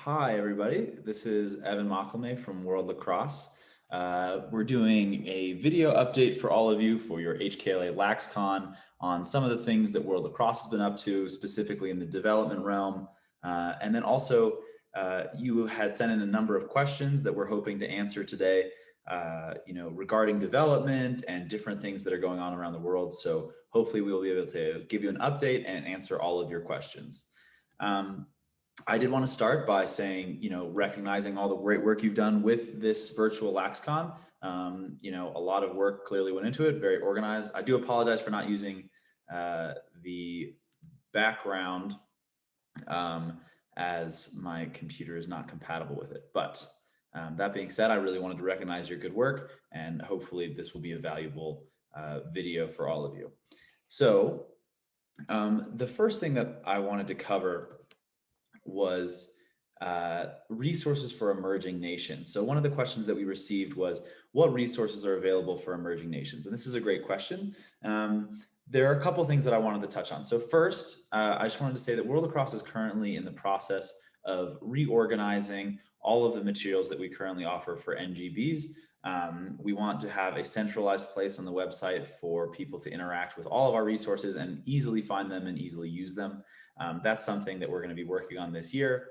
Hi, everybody. This is Evan Mockelmay from World Lacrosse. We're doing a video update for all of you for your HKLA LaxCon on some of the things that World Lacrosse has been up to, specifically in the development realm. And then also, you had sent in a number of questions that we're hoping to answer today, regarding development and different things that are going on around the world. So hopefully we will be able to give you an update and answer all of your questions. I did want to start by saying, recognizing all the great work you've done with this virtual LaxCon. A lot of work clearly went into it, very organized. I do apologize for not using the background as my computer is not compatible with it. But that being said, I really wanted to recognize your good work, and hopefully this will be a valuable video for all of you. So the first thing that I wanted to cover was resources for emerging nations. So one of the questions that we received was, what resources are available for emerging nations? And this is a great question. There are a couple of things that I wanted to touch on. So first, I just wanted to say that World Lacrosse is currently in the process of reorganizing all of the materials that we currently offer for NGBs. We want to have a centralized place on the website for people to interact with all of our resources and easily find them and easily use them. That's something that we're going to be working on this year.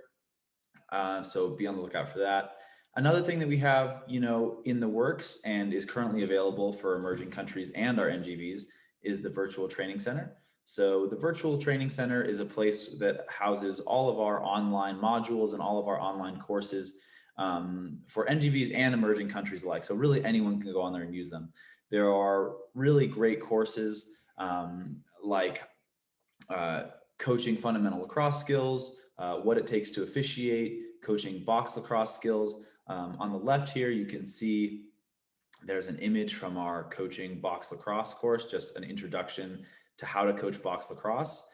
So be on the lookout for that. Another thing that we have, in the works and is currently available for emerging countries and our NGBs is the Virtual Training Center. So the Virtual Training Center is a place that houses all of our online modules and all of our online courses for NGBs and emerging countries alike. So really anyone can go on there and use them. There are really great courses like coaching fundamental lacrosse skills, what it takes to officiate, coaching box lacrosse skills. On the left here, you can see there's an image from our coaching box lacrosse course, just an introduction to how to coach box lacrosse.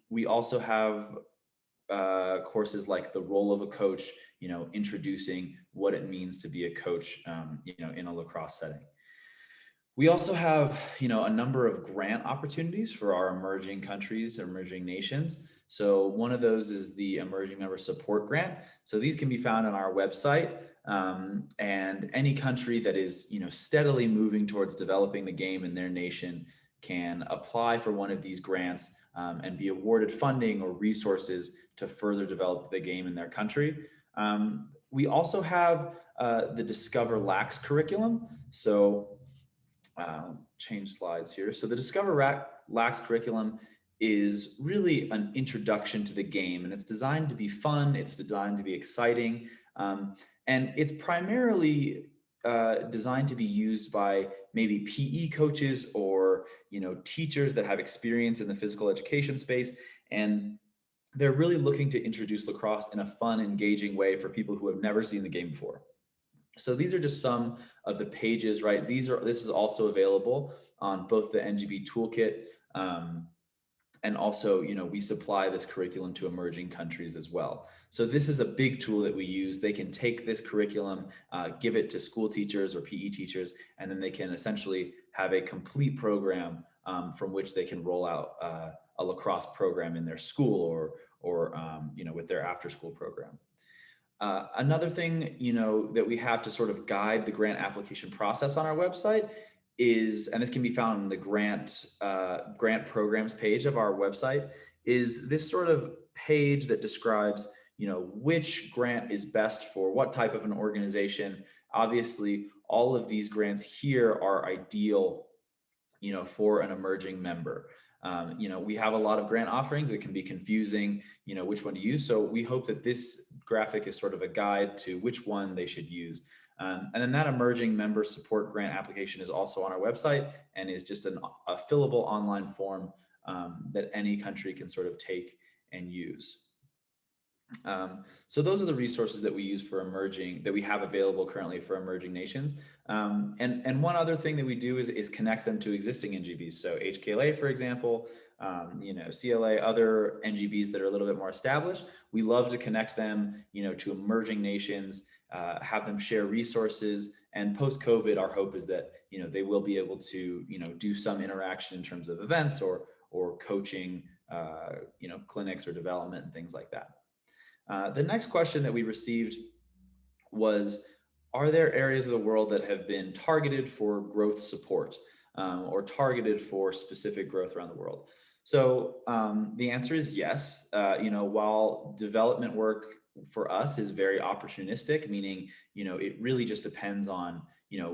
We also have courses like the role of a coach, introducing what it means to be a coach, in a lacrosse setting. We also have, a number of grant opportunities for our emerging countries, emerging nations. So one of those is the Emerging Member Support Grant. So these can be found on our website, and any country that is, steadily moving towards developing the game in their nation can apply for one of these grants and be awarded funding or resources to further develop the game in their country. We also have the Discover Lax curriculum. So change slides here. So the Discover Lax curriculum is really an introduction to the game, and it's designed to be fun. It's designed to be exciting. And it's primarily designed to be used by maybe PE coaches or, teachers that have experience in the physical education space. And they're really looking to introduce lacrosse in a fun, engaging way for people who have never seen the game before. So these are just some of the pages, right? This is also available on both the NGB toolkit, and also, we supply this curriculum to emerging countries as well. So this is a big tool that we use. They can take this curriculum, give it to school teachers or PE teachers, and then they can essentially have a complete program from which they can roll out a lacrosse program in their school or with their after-school program. Another thing, that we have to sort of guide the grant application process on our website is, and this can be found in the grant programs page of our website, is this sort of page that describes, which grant is best for what type of an organization. Obviously, all of these grants here are ideal, for an emerging member. We have a lot of grant offerings. It can be confusing, which one to use. So we hope that this graphic is sort of a guide to which one they should use. And then that emerging member support grant application is also on our website and is just a fillable online form that any country can sort of take and use. So those are the resources that we use for that we have available currently for emerging nations. And one other thing that we do is connect them to existing NGBs. So HKLA, for example, CLA, other NGBs that are a little bit more established. We love to connect them, to emerging nations, have them share resources. And post-COVID, our hope is that, they will be able to, do some interaction in terms of events or coaching, clinics or development and things like that. The next question that we received was, are there areas of the world that have been targeted for growth support or targeted for specific growth around the world? So the answer is yes. While development work for us is very opportunistic, meaning, it really just depends on,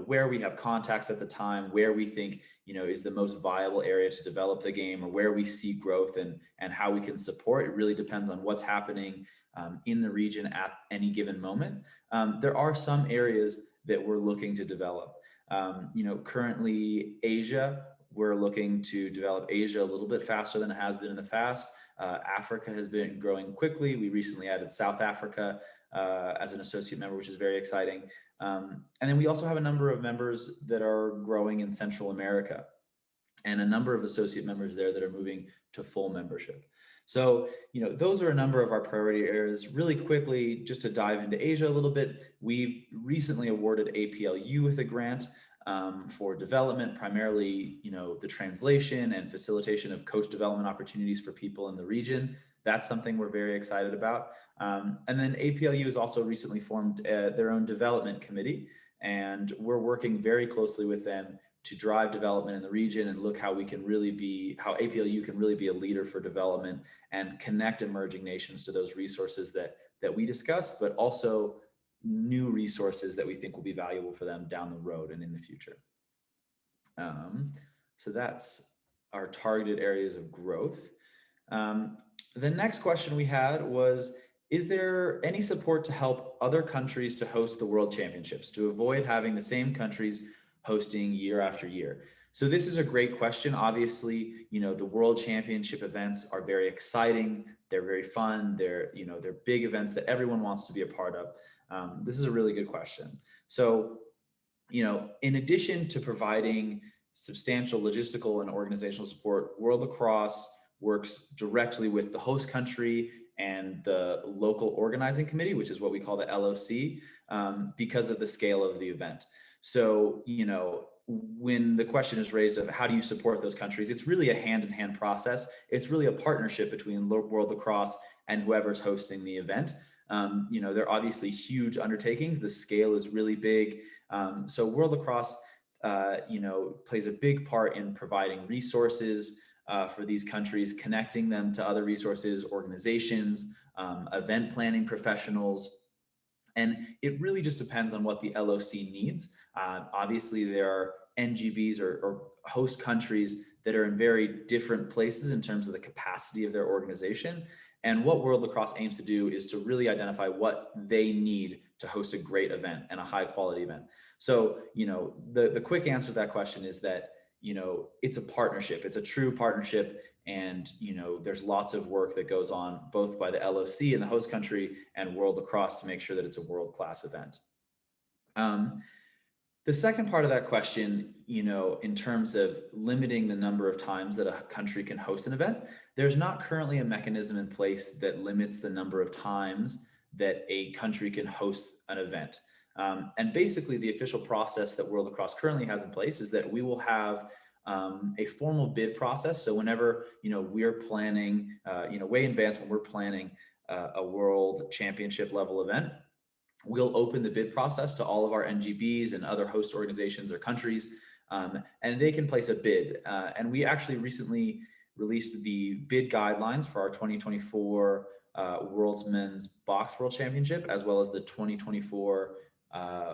where we have contacts at the time, where we think, is the most viable area to develop the game, or where we see growth and how we can support. It really depends on what's happening in the region at any given moment. There are some areas that we're looking to develop. Currently Asia, we're looking to develop Asia a little bit faster than it has been in the past. Africa has been growing quickly. We recently added South Africa as an associate member, which is very exciting. And then we also have a number of members that are growing in Central America, and a number of associate members there that are moving to full membership. So, those are a number of our priority areas. Really quickly, just to dive into Asia a little bit, we've recently awarded APLU with a grant for development, primarily, the translation and facilitation of coach development opportunities for people in the region. That's something we're very excited about. And then APLU has also recently formed their own development committee, and we're working very closely with them to drive development in the region and look how APLU can really be a leader for development and connect emerging nations to those resources that we discussed, but also new resources that we think will be valuable for them down the road and in the future. So that's our targeted areas of growth. The next question we had was, is there any support to help other countries to host the World Championships, to avoid having the same countries hosting year after year? So this is a great question. Obviously, the World Championship events are very exciting. They're very fun. They're big events that everyone wants to be a part of. This is a really good question. So, in addition to providing substantial logistical and organizational support, World Lacrosse works directly with the host country and the local organizing committee, which is what we call the LOC, because of the scale of the event. So, when the question is raised of how do you support those countries, it's really a hand-in-hand process. It's really a partnership between World Lacrosse and whoever's hosting the event. They're obviously huge undertakings. The scale is really big. So World Lacrosse, plays a big part in providing resources for these countries, connecting them to other resources, organizations, event planning professionals. And it really just depends on what the LOC needs. Obviously, there are NGBs or host countries that are in very different places in terms of the capacity of their organization. And what World Lacrosse aims to do is to really identify what they need to host a great event and a high quality event. So, the quick answer to that question is that, it's a partnership. It's a true partnership. And, there's lots of work that goes on both by the LOC and the host country and World Lacrosse to make sure that it's a world-class event. The second part of that question, in terms of limiting the number of times that a country can host an event, there's not currently a mechanism in place that limits the number of times that a country can host an event. And basically the official process that World Lacrosse currently has in place is that we will have a formal bid process. So whenever, we're planning, way in advance when we're planning a world championship level event, we'll open the bid process to all of our NGBs and other host organizations or countries, and they can place a bid. And we actually recently released the bid guidelines for our 2024 World's Men's Box World Championship, as well as the 2024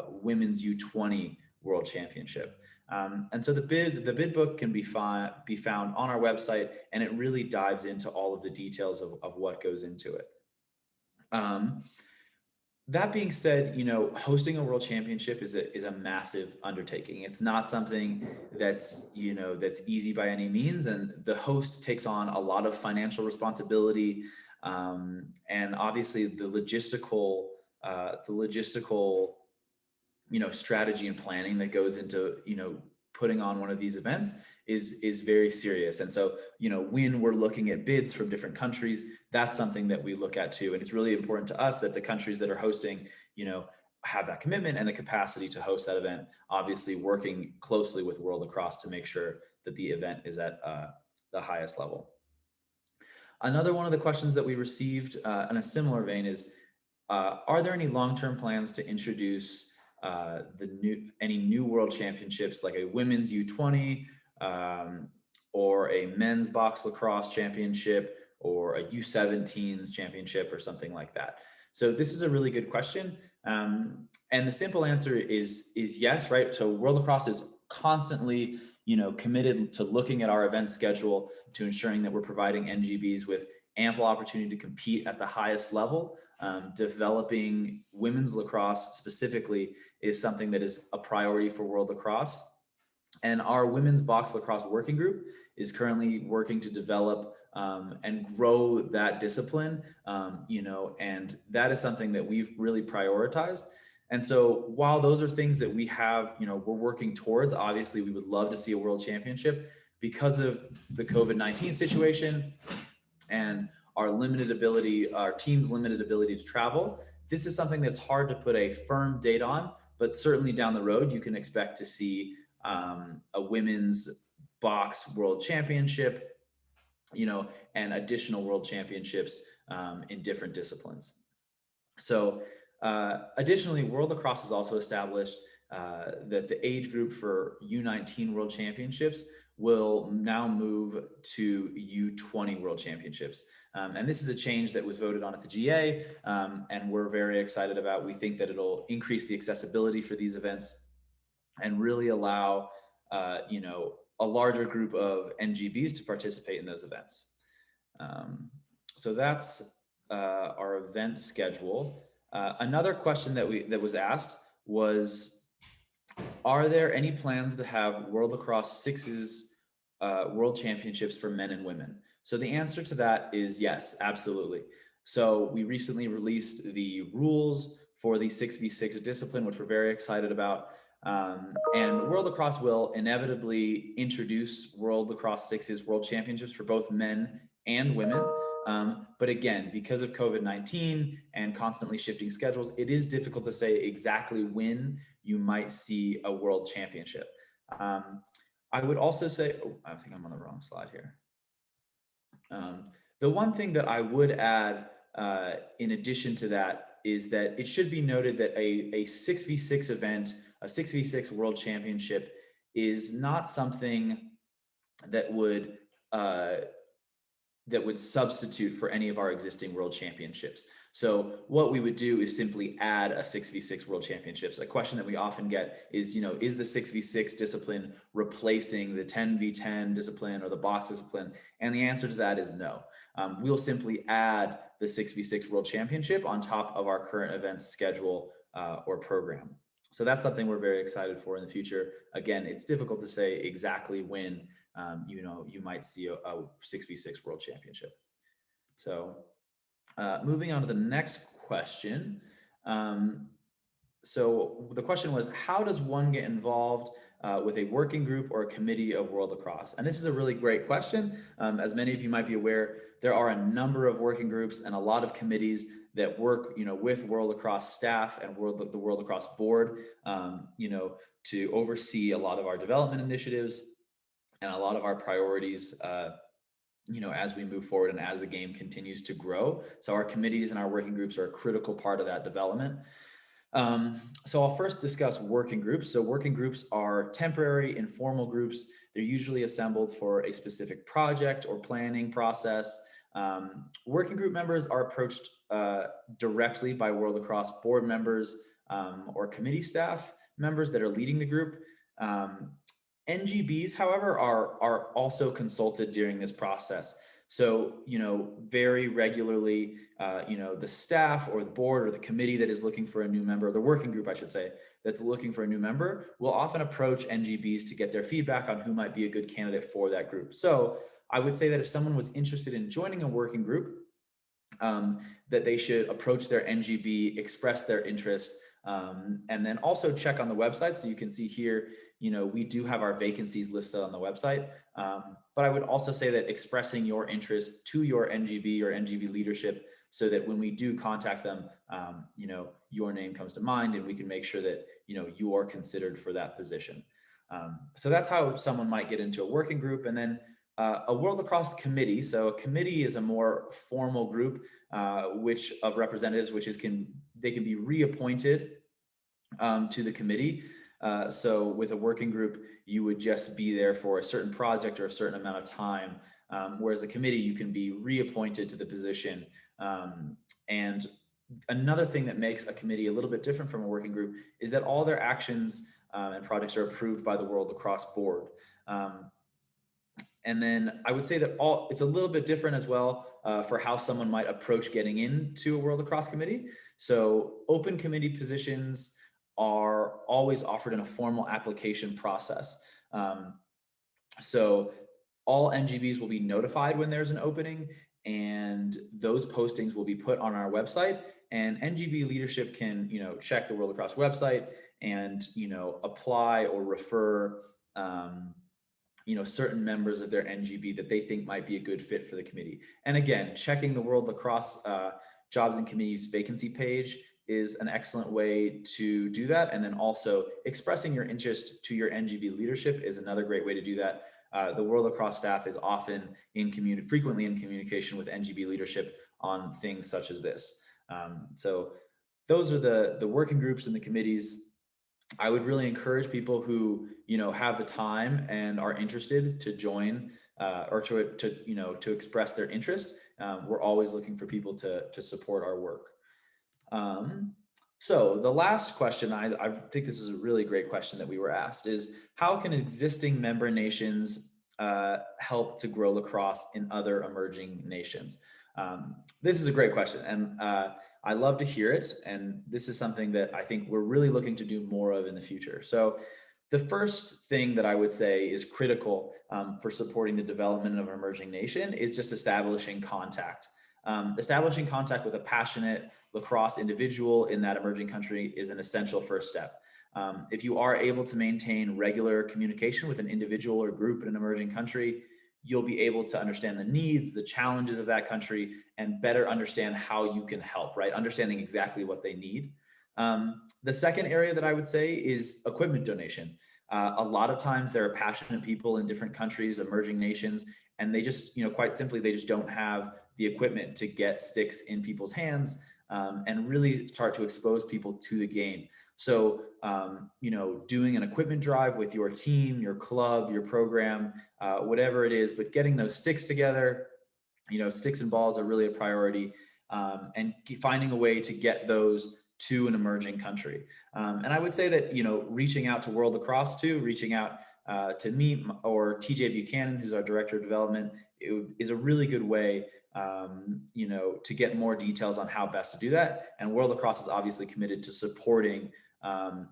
Women's U20 World Championship. And so the bid book can be found on our website, and it really dives into all of the details of what goes into it. That being said, hosting a world championship is a massive undertaking. It's not something that's easy by any means, and the host takes on a lot of financial responsibility, and obviously the logistical strategy and planning that goes into putting on one of these events is very serious. And so, when we're looking at bids from different countries, that's something that we look at too. And it's really important to us that the countries that are hosting, have that commitment and the capacity to host that event, obviously working closely with World Lacrosse to make sure that the event is at the highest level. Another one of the questions that we received in a similar vein is, are there any long-term plans to introduce any new world championships, like a women's U20 or a men's box lacrosse championship or a U17s championship or something like that? So this is a really good question. And the simple answer is yes, right? So World Lacrosse is constantly, committed to looking at our event schedule, to ensuring that we're providing NGBs with ample opportunity to compete at the highest level. Developing women's lacrosse specifically is something that is a priority for World Lacrosse. And our women's box lacrosse working group is currently working to develop and grow that discipline, and that is something that we've really prioritized. And so while those are things that we have, we're working towards, obviously we would love to see a world championship. Because of the COVID-19 situation and our team's limited ability to travel, this is something that's hard to put a firm date on, but certainly down the road, you can expect to see a women's box world championship, and additional world championships in different disciplines. So additionally, World Lacrosse has also established that the age group for U19 World Championships will now move to U20 World Championships. And this is a change that was voted on at the GA, and we're very excited about. We think that it'll increase the accessibility for these events and really allow, a larger group of NGBs to participate in those events. So that's our event schedule. Another question that was asked was, are there any plans to have World Lacrosse Sixes World Championships for men and women? So the answer to that is yes, absolutely. So we recently released the rules for the 6v6 discipline, which we're very excited about. And World Lacrosse will inevitably introduce World Lacrosse Sixes World Championships for both men and women. But again, because of COVID-19 and constantly shifting schedules, it is difficult to say exactly when you might see a world championship. I would also say, I think I'm on the wrong slide here. The one thing that I would add in addition to that is that it should be noted that a 6v6 event, a 6v6 world championship, is not something that would substitute for any of our existing world championships. So what we would do is simply add a 6v6 world championships. A question that we often get is, is the 6v6 discipline replacing the 10v10 discipline or the box discipline? And the answer to that is no. We'll simply add the 6v6 world championship on top of our current events schedule or program. So that's something we're very excited for in the future. Again, it's difficult to say exactly when you might see a 6v6 world championship. So moving on to the next question. So the question was, how does one get involved with a working group or a committee of World Lacrosse? And this is a really great question. As many of you might be aware, there are a number of working groups and a lot of committees that work, with World Lacrosse staff and the World Lacrosse board, to oversee a lot of our development initiatives and a lot of our priorities, as we move forward and as the game continues to grow. So our committees and our working groups are a critical part of that development. So I'll first discuss working groups. So working groups are temporary, informal groups. They're usually assembled for a specific project or planning process. Working group members are approached directly by World Lacrosse board members or committee staff members that are leading the group. NGBs, however, are also consulted during this process. So, very regularly, the staff or the board or the committee that is looking for a new member, the working group, I should say, that's looking for a new member, will often approach NGBs to get their feedback on who might be a good candidate for that group. So I would say that if someone was interested in joining a working group, that they should approach their NGB, express their interest, and then also check on the website. So you can see here, we do have our vacancies listed on the website. But I would also say that expressing your interest to your NGB or NGB leadership, so that when we do contact them, your name comes to mind and we can make sure that, you are considered for that position. So that's how someone might get into a working group. And then a World Lacrosse committee. So a committee is a more formal group which of representatives, they can be reappointed to the committee. So with a working group, you would just be there for a certain project or a certain amount of time. Whereas a committee, you can be reappointed to the position. And another thing that makes a committee a little bit different from a working group is that all their actions and projects are approved by the World Lacrosse Board. And then I would say that it's a little bit different as well for how someone might approach getting into a World Lacrosse committee. So open committee positions are always offered in a formal application process. So all NGBs will be notified when there's an opening, and those postings will be put on our website, and NGB leadership can, check the World Lacrosse website and, apply or refer, certain members of their NGB that they think might be a good fit for the committee. And again, checking the World Lacrosse Jobs and Committees vacancy page is an excellent way to do that. And then also expressing your interest to your NGB leadership is another great way to do that. The World Lacrosse staff is often frequently in communication with NGB leadership on things such as this. So those are the working groups and the committees. I would really encourage people who, have the time and are interested to join or to express their interest. We're always looking for people to support our work. So the last question, I think this is a really great question that we were asked, is how can existing member nations help to grow lacrosse in other emerging nations? This is a great question, and I love to hear it. And this is something that I think we're really looking to do more of in the future. So the first thing that I would say is critical for supporting the development of an emerging nation is just establishing contact. Establishing contact with a passionate lacrosse individual in that emerging country is an essential first step. If you are able to maintain regular communication with an individual or group in an emerging country, you'll be able to understand the needs, the challenges of that country, and better understand how you can help, right? Understanding exactly what they need. The second area that I would say is equipment donation. A lot of times there are passionate people in different countries, emerging nations, and they just, quite simply, they just don't have the equipment to get sticks in people's hands and really start to expose people to the game. So, doing an equipment drive with your team, your club, your program, whatever it is, but getting those sticks together, sticks and balls are really a priority, and finding a way to get those to an emerging country. And I would say that, reaching out to World Lacrosse too, reaching out to me or TJ Buchanan, who's our director of development, is a really good way, to get more details on how best to do that. And World Lacrosse is obviously committed to supporting,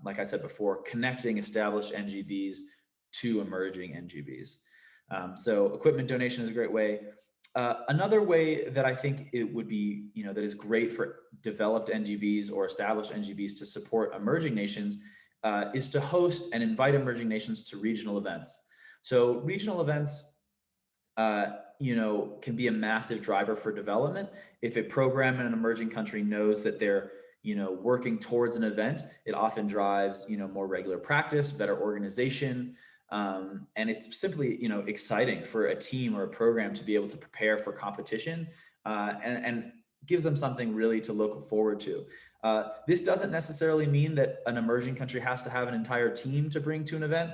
like I said before, connecting established NGBs to emerging NGBs. So equipment donation is a great way. Another way that I think it would be, that is great for developed NGBs or established NGBs to support emerging nations is to host and invite emerging nations to regional events. So regional events, can be a massive driver for development. If a program in an emerging country knows that they're, working towards an event, it often drives, more regular practice, better organization. And it's simply, exciting for a team or a program to be able to prepare for competition and gives them something really to look forward to. This doesn't necessarily mean that an emerging country has to have an entire team to bring to an event.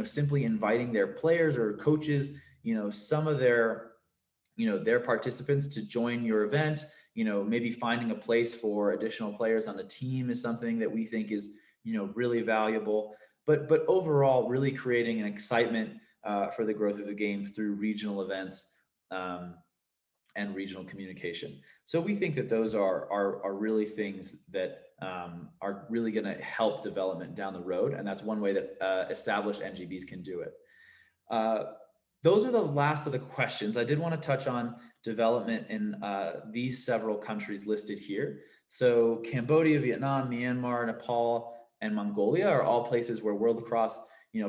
Simply inviting their players or coaches, some of their participants to join your event, maybe finding a place for additional players on the team is something that we think is, really valuable. But overall, really creating an excitement for the growth of the game through regional events and regional communication. So we think that those are really things that are really going to help development down the road, and that's one way that established NGBs can do it. Those are the last of the questions. I did want to touch on development in these several countries listed here. So Cambodia, Vietnam, Myanmar, Nepal, and Mongolia are all places where World Lacrosse,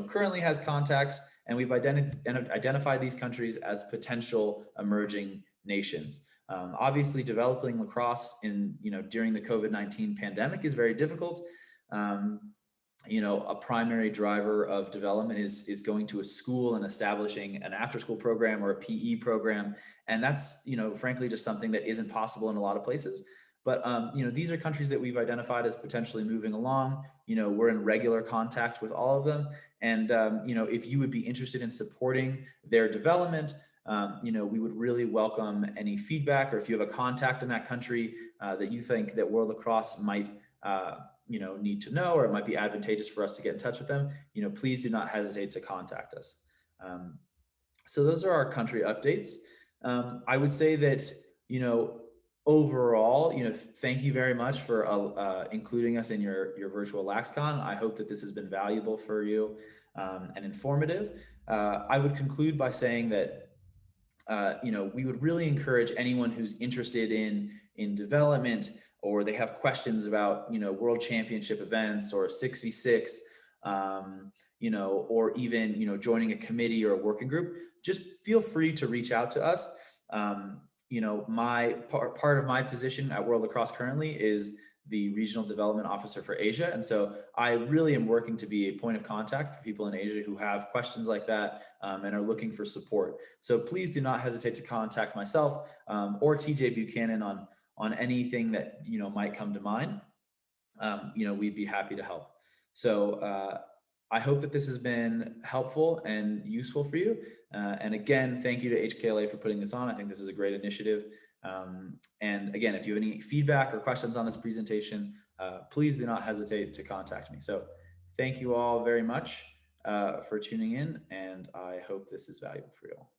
currently has contacts, and we've identified these countries as potential emerging nations. Obviously, developing lacrosse during the COVID-19 pandemic is very difficult. a primary driver of development is going to a school and establishing an after school program or a PE program. And that's, frankly, just something that isn't possible in a lot of places. But, these are countries that we've identified as potentially moving along. We're in regular contact with all of them. And, if you would be interested in supporting their development, we would really welcome any feedback, or if you have a contact in that country that you think that World Lacrosse might need to know, or it might be advantageous for us to get in touch with them, please do not hesitate to contact us. So those are our country updates. I would say that, overall, thank you very much for including us in your virtual LaxCon. I hope that this has been valuable for you and informative. I would conclude by saying that we would really encourage anyone who's interested in development, or they have questions about world championship events or 6v6, or even joining a committee or a working group. Just feel free to reach out to us. My part of my position at World Lacrosse currently is the regional development officer for Asia. And so I really am working to be a point of contact for people in Asia who have questions like that and are looking for support. So please do not hesitate to contact myself or TJ Buchanan on anything that might come to mind. We'd be happy to help. So I hope that this has been helpful and useful for you. And again, thank you to HKLA for putting this on. I think this is a great initiative. And again, if you have any feedback or questions on this presentation, please do not hesitate to contact me. So thank you all very much for tuning in, and I hope this is valuable for you all.